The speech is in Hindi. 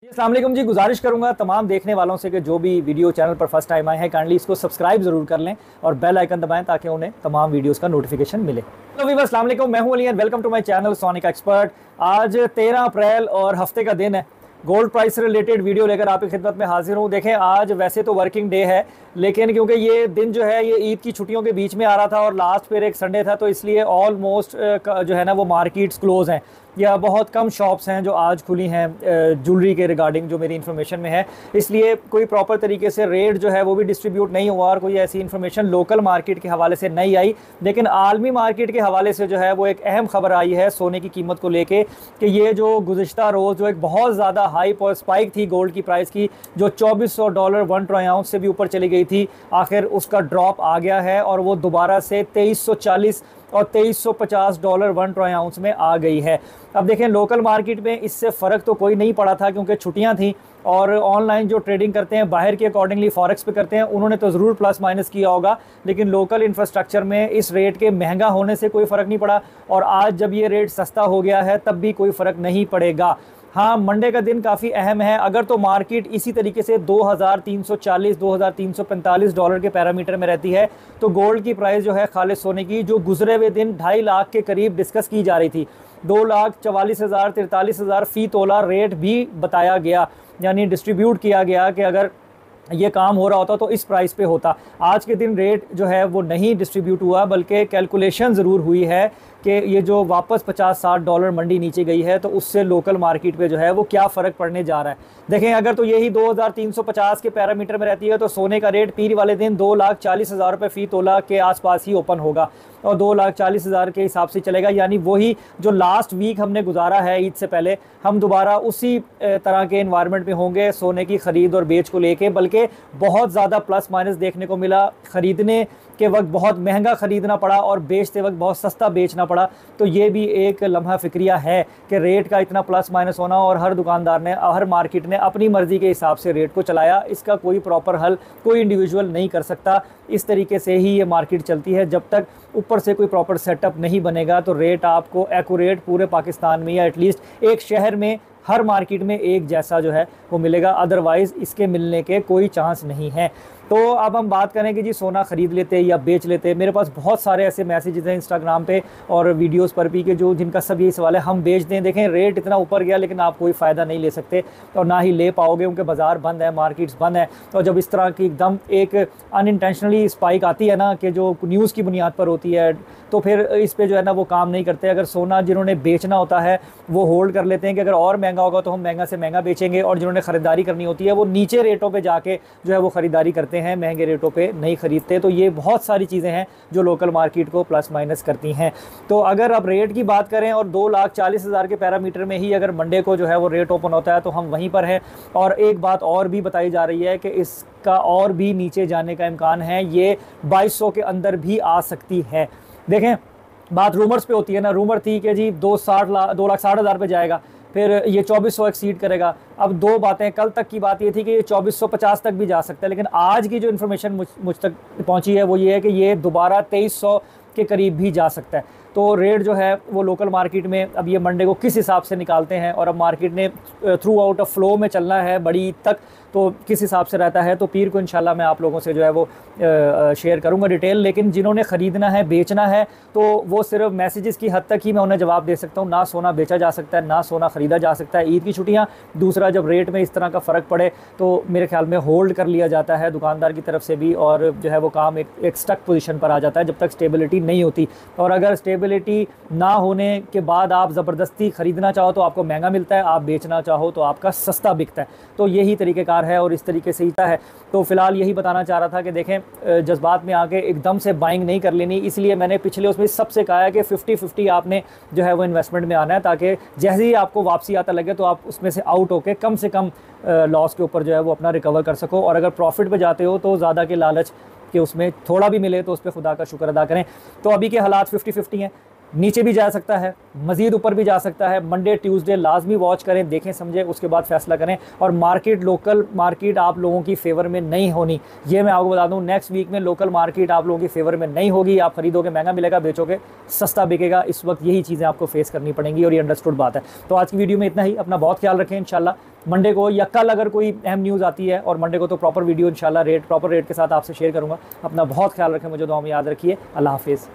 अस्सलाम वालेकुम जी। गुजारिश करूंगा तमाम देखने वालों से कि जो भी वीडियो चैनल पर फर्स्ट टाइम आए हैं काइंडली इसको सब्सक्राइब जरूर कर लें और बेल आइकन दबाएं ताकि उन्हें तमाम वीडियोस का नोटिफिकेशन मिले। तो वीवर्स अस्सलाम वालेकुम, मैं हूं Ali and welcome to my channel Sonic Expert. आज 13 अप्रैल और हफ्ते का दिन है। गोल्ड प्राइस से रिलेटेड वीडियो लेकर आपकी खिदमत में हाजिर हूँ। देखें, आज वैसे तो वर्किंग डे है, लेकिन क्योंकि ये दिन जो है ये ईद की छुट्टियों के बीच में आ रहा था और लास्ट फिर एक संडे था, तो इसलिए ऑलमोस्ट जो है ना वो मार्केट्स क्लोज हैं या बहुत कम शॉप्स हैं जो आज खुली हैं ज्वेलरी के रिगार्डिंग, जो मेरी इन्फॉर्मेशन में है। इसलिए कोई प्रॉपर तरीके से रेट जो है वो भी डिस्ट्रीब्यूट नहीं हुआ और कोई ऐसी इन्फॉर्मेशन लोकल मार्केट के हवाले से नहीं आई। लेकिन आलमी मार्केट के हवाले से जो है वो एक अहम खबर आई है सोने की कीमत को लेके कि ये जो गुज़िश्ता रोज़ जो एक बहुत ज़्यादा हाई स्पाइक थी गोल्ड की प्राइस की, जो $2400 1 ट्राई आउंस से भी ऊपर चली गई थी, आखिर उसका ड्रॉप आ गया है और वो दोबारा से 2340 और $2350 1 ट्राई आउंस में आ गई है। अब देखें, लोकल मार्केट में इससे फ़र्क तो कोई नहीं पड़ा था क्योंकि छुट्टियां थी और ऑनलाइन जो ट्रेडिंग करते हैं बाहर के अकॉर्डिंगली फॉरेक्स पे करते हैं, उन्होंने तो ज़रूर प्लस माइनस किया होगा। लेकिन लोकल इंफ्रास्ट्रक्चर में इस रेट के महंगा होने से कोई फ़र्क नहीं पड़ा और आज जब ये रेट सस्ता हो गया है तब भी कोई फ़र्क नहीं पड़ेगा। हाँ, मंडे का दिन काफ़ी अहम है। अगर तो मार्केट इसी तरीके से 2340 $2345 के पैरामीटर में रहती है तो गोल्ड की प्राइस जो है खालिद सोने की, जो गुजरे हुए दिन 2.5 लाख के करीब डिस्कस की जा रही थी, 2,44,000 43,000 फ़ी तोला रेट भी बताया गया, यानी डिस्ट्रीब्यूट किया गया कि अगर ये काम हो रहा होता तो इस प्राइस पे होता। आज के दिन रेट जो है वो नहीं डिस्ट्रीब्यूट हुआ, बल्कि कैलकुलेशन ज़रूर हुई है कि ये जो वापस $50-60 मंडी नीचे गई है तो उससे लोकल मार्केट पे जो है वो क्या फ़र्क पड़ने जा रहा है। देखें, अगर तो यही 2350 के पैरामीटर में रहती है तो सोने का रेट पीर वाले दिन 2,40,000 रुपये फ़ी तोला के आसपास ही ओपन होगा और 2,40,000 के हिसाब से चलेगा। यानी वही जो लास्ट वीक हमने गुजारा है ईद से पहले, हम दोबारा उसी तरह के इन्वायरमेंट में होंगे सोने की ख़रीद और बेच को लेके। बल्कि बहुत ज़्यादा प्लस माइनस देखने को मिला, ख़रीदने के वक्त बहुत महंगा ख़रीदना पड़ा और बेचते वक्त बहुत सस्ता बेचना पड़ा। तो ये भी एक लम्हा फ़िक्रिया है कि रेट का इतना प्लस माइनस होना और हर दुकानदार ने, हर मार्केट ने अपनी मर्ज़ी के हिसाब से रेट को चलाया। इसका कोई प्रॉपर हल कोई इंडिविजुअल नहीं कर सकता। इस तरीके से ही ये मार्केट चलती है। जब तक ऊपर से कोई प्रॉपर सेटअप नहीं बनेगा तो रेट आपको एक्यूरेट पूरे पाकिस्तान में या एटलीस्ट एक शहर में हर मार्केट में एक जैसा जो है वो मिलेगा, अदरवाइज़ इसके मिलने के कोई चांस नहीं है। तो अब हम बात करें कि जी सोना ख़रीद लेते या बेच लेते। मेरे पास बहुत सारे ऐसे मैसेजेस हैं इंस्टाग्राम पे और वीडियोस पर भी कि जो जिनका सब यही सवाल है, हम बेच दें। देखें, रेट इतना ऊपर गया लेकिन आप कोई फ़ायदा नहीं ले सकते और ना ही ले पाओगे क्योंकि बाज़ार बंद है, मार्केट्स बंद है। तो जब इस तरह की एकदम एक अनइंटेंशनली स्पाइक आती है ना कि जो न्यूज़ की बुनियाद पर होती है, तो फिर इस पर जो है ना वो काम नहीं करते। अगर सोना जिन्होंने बेचना होता है वो होल्ड कर लेते हैं कि अगर और महंगा होगा तो हम महंगा से महंगा बेचेंगे, और जिन्होंने ख़रीदारी करनी होती है वो नीचे रेटों पे जाके जो है वो ख़रीदारी करते हैं, महंगे रेटों पे नहीं ख़रीदते। तो ये बहुत सारी चीज़ें हैं जो लोकल मार्केट को प्लस माइनस करती हैं। तो अगर अब रेट की बात करें और 2,40,000 के पैरामीटर में ही अगर मंडे को जो है वो रेट ओपन होता है तो हम वहीं पर हैं। और एक बात और भी बताई जा रही है कि इसका और भी नीचे जाने का इम्कान है, ये 2200 के अंदर भी आ सकती है। देखें, बात रूमर्स पे होती है ना, रूमर थी कि जी 2,60,000 पे जाएगा, फिर ये 2400 एक्सीड करेगा। अब दो बातें, कल तक की बात ये थी कि ये 2450 तक भी जा सकता है, लेकिन आज की जो इन्फॉर्मेशन मुझ तक पहुंची है वो ये है कि ये दोबारा 2300 के करीब भी जा सकता है। तो रेट जो है वो लोकल मार्केट में अब ये मंडे को किस हिसाब से निकालते हैं और अब मार्केट ने थ्रू आउट ऑफ फ्लो में चलना है बड़ी ईद तक, तो किस हिसाब से रहता है तो पीर को इंशाल्लाह मैं आप लोगों से जो है वो शेयर करूंगा डिटेल। लेकिन जिन्होंने ख़रीदना है, बेचना है, तो वो सिर्फ मैसेजेस की हद तक ही मैं उन्हें जवाब दे सकता हूँ। ना सोना बेचा जा सकता है, ना सोना ख़रीदा जा सकता है ईद की छुट्टियाँ। दूसरा, जब रेट में इस तरह का फ़र्क पड़े तो मेरे ख्याल में होल्ड कर लिया जाता है दुकानदार की तरफ से भी, और जो है वो काम एक स्टक पोजीशन पर आ जाता है जब तक स्टेबिलिटी नहीं होती। और अगर स्टेबिलिटी ना होने के बाद आप ज़बरदस्ती ख़रीदना चाहो तो आपको महंगा मिलता है, आप बेचना चाहो तो आपका सस्ता बिकता है। तो यही तरीक़ेकार है और इस तरीके से ही है। तो फ़िलहाल यही बताना चाह रहा था कि देखें, जज्बात में आके एकदम से बाइंग नहीं कर लेनी। इसलिए मैंने पिछले उसमें सबसे कहा है कि 50-50 आपने जो है वो इन्वेस्टमेंट में आना है, ताकि जैसे ही आपको वापसी आता लगे तो आप उसमें से आउट होकर कम से कम लॉस के ऊपर जो है वो अपना रिकवर कर सको। और अगर प्रॉफिट पे जाते हो तो ज़्यादा के लालच कि उसमें थोड़ा भी मिले तो उस पर खुदा का शुक्र अदा करें। तो अभी के हालात 50-50 हैं। नीचे भी जा सकता है, मज़ीद ऊपर भी जा सकता है। मंडे ट्यूसडे लाजमी वॉच करें, देखें समझें, उसके बाद फैसला करें। और मार्केट, लोकल मार्केट आप लोगों की फेवर में नहीं होनी, ये मैं आपको बता दूं। नेक्स्ट वीक में लोकल मार्केट आप लोगों की फेवर में नहीं होगी। आप खरीदोगे महंगा मिलेगा, बेचोगे सस्ता बिकेगा। इस वक्त यही चीज़ें आपको फेस करनी पड़ेंगी और ये अंडरस्टूड बात है। तो आज की वीडियो में इतना ही। अपना बहुत ख्याल रखें। इंशाल्लाह मंडे को या कल अगर कोई अहम न्यूज़ आती है, और मंडे को तो प्रॉपर वीडियो इंशाल्लाह प्रॉपर रेट के साथ आपसे शेयर करूँगा। अपना बहुत ख्याल रखें, मुझे दुआ में याद रखिए। अल्लाह हाफिज़।